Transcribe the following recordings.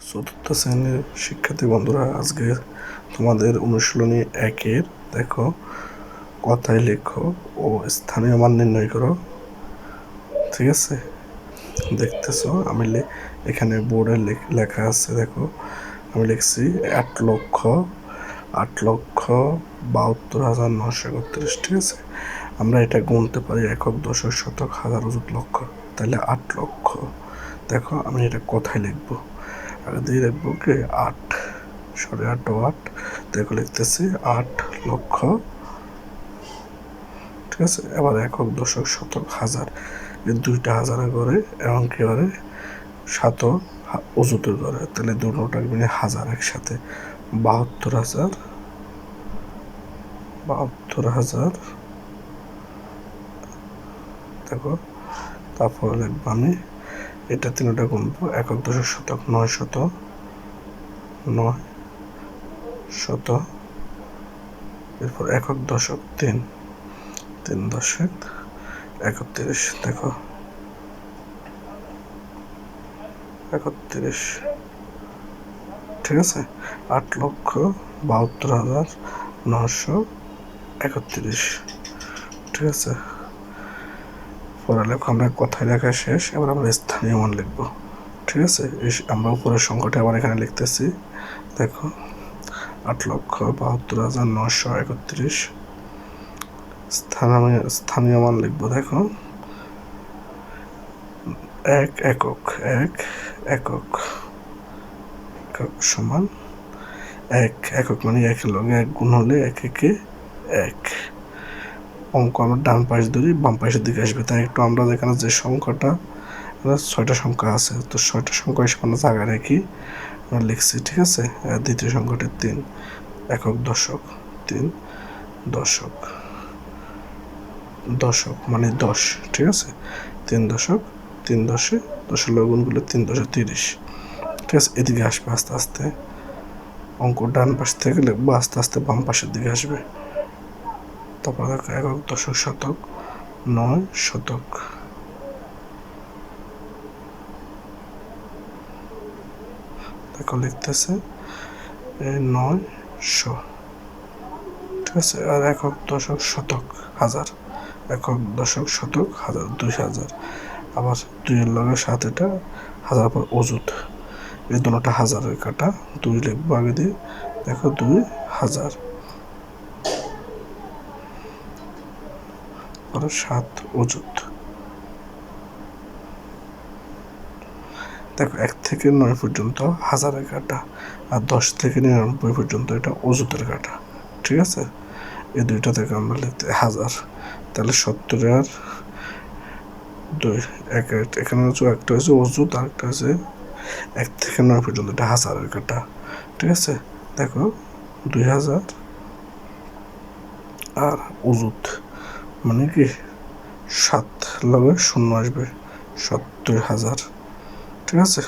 চতুর্থ শ্রেণীর শিক্ষার্থী বন্ধুরা, আজকে তোমাদের অনুশীলনী 1-এর দেখো কথায় লেখো ও স্থানীয় মান নির্ণয় করো। ঠিক আছে, দেখতেছো আমি এখানে বোর্ডে লেখা আছে। দেখো আমি লিখছি 8,72,931। ঠিক আছে, আমরা এটা গুনতে পারি একক, দশক, শতক, হাজার, অযুত, লক্ষ। তাহলে 8 লক্ষ। দেখো আমি এটা কোথায় লিখবো, আগে দিয়ে লিখবো কি 8, 8.8। দেখো লিখতেছি 8 লক্ষ। ঠিক আছে, এবার একক, দশক, শতক, হাজার, এই দুইটা হাজারের ঘরে এবং একেবারে শত অযুতের ঘরে। তাহলে দুটোটা মিলে হাজার একসাথে 72,000। দেখো তারপরে লিখবো আমি এটা তিনটা গুনবো, একক, দশক, শতক 9 শত, এরপর একক, দশক 3 দশক 31। দেখো 31। ঠিক আছে, 8,72,931। ঠিক আছে, পড়ালেখা আমরা কথায় লেখা শেষ। এবার আমরা স্থানীয় মান লিখবো। ঠিক আছে, আমরা উপরের সংখ্যাটা আবার এখানে লিখতেছি। দেখো 8,72,931 স্থানীয় মান লিখবো। দেখো একক সমান একক মানে একের লগে 1 গুণ হলে 1 একে 1। অঙ্ক আমরা ডান পাশ ধরি, বাম পাশের দিকে আসবে। তাই একটু আমরা এখানে যে সংখ্যাটা 6টা সংখ্যা আছে, তো 6টা সংখ্যা হিসেবে আমরা জায়গা রেখে আমরা লিখছি। ঠিক আছে, দ্বিতীয় সংখ্যাটি 3, একক, দশক 3 দশক মানে 10। ঠিক আছে, 3 দশক 10 লগুণগুলো 3 দশক 30। ঠিক আছে, এদিকে আসবে আস্তে আস্তে। অঙ্ক ডান পাশ থেকে লিখবো, আস্তে আস্তে বাম পাশের দিকে আসবে। তারপর দেখো একক, দশক, শতক 9 শতক। দেখো লিখতেছে 900। ঠিক আছে, আর একক, দশক, শতক, হাজার, একক, দশক, শতক, হাজার 2000। আবার 2-এর লগে 7, এটা হাজার পর অযুত, এই দুটোটা হাজারের কাটা 2 লিখবো আগে দিয়ে। দেখো 2000 পরে 7 অযুত। দেখো 1 থেকে 9 পর্যন্ত হাজারের কাটা, আর 10 থেকে 99 পর্যন্ত এটা অযুতের কাটা। ঠিক আছে, এই দুইটা থেকে আমরা লিখতে 1000। তাহলে 70 আর 2 এখানে হচ্ছে একটা হচ্ছে অযুত আর একটা হচ্ছে 1 থেকে 9 পর্যন্ত এটা হাজারের কাটা। ঠিক আছে, দেখো 2000 আর অযুত মানে কি 7 লগে 0 আসবে, 70,000। ঠিক আছে,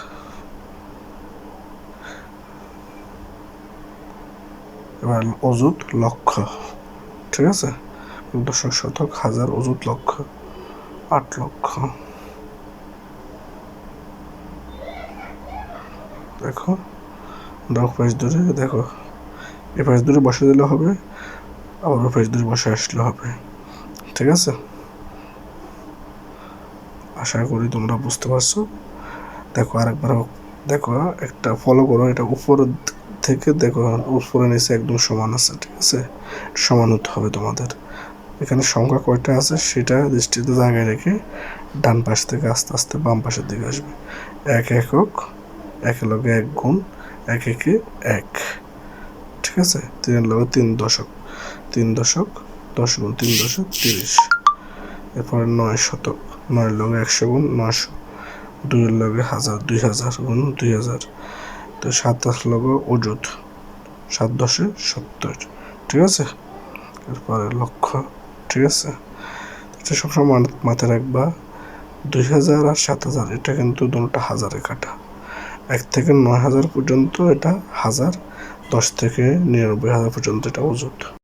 এবার অযুত লক্ষ। ঠিক আছে, দশক, শতক, হাজার, অযুত, লক্ষ 8 লক্ষ। দেখো ডাক পাশ ধরে, দেখো এ পাশ ধরে বসে দিলে হবে, আবার ও পাশ ধরে বসে আসলে হবে। ঠিক আছে, আশা করি তোমরা বুঝতে পারছো। দেখো আরেকবার দেখো, একটা ফলো করো, এটা উপর থেকে দেখো, উপরে নিচে একদম সমান আছে। ঠিক আছে, সমান হতে হবে তোমাদের। এখানে সংখ্যা কয়টা আছে সেটা দৃষ্টিতে জায়গায় রেখে ডান পাশ থেকে আস্তে আস্তে বাম পাশের দিকে আসবে। 1 একক, 1 লগে 1 গুণ 1 একে 1। ঠিক আছে, 3 লগে 3 দশক 10 গুণ 3 দশক 30। এরপরে 9 শতক, 9 লগে 100 গুণ 900। 2 লগে 1000, 2000 গুণ 2000। তো 7 লগে অযুত, 7 10 70। ঠিক আছে, এরপরে লক্ষ। ঠিক আছে, এটা সবসময় মাথায় রাখবা, 2000 আর 7000 এটা কিন্তু দুটোটা হাজারে কাটা। 1 থেকে 9000 পর্যন্ত এটা হাজার, 10 থেকে 99,000 পর্যন্ত এটা অযুত।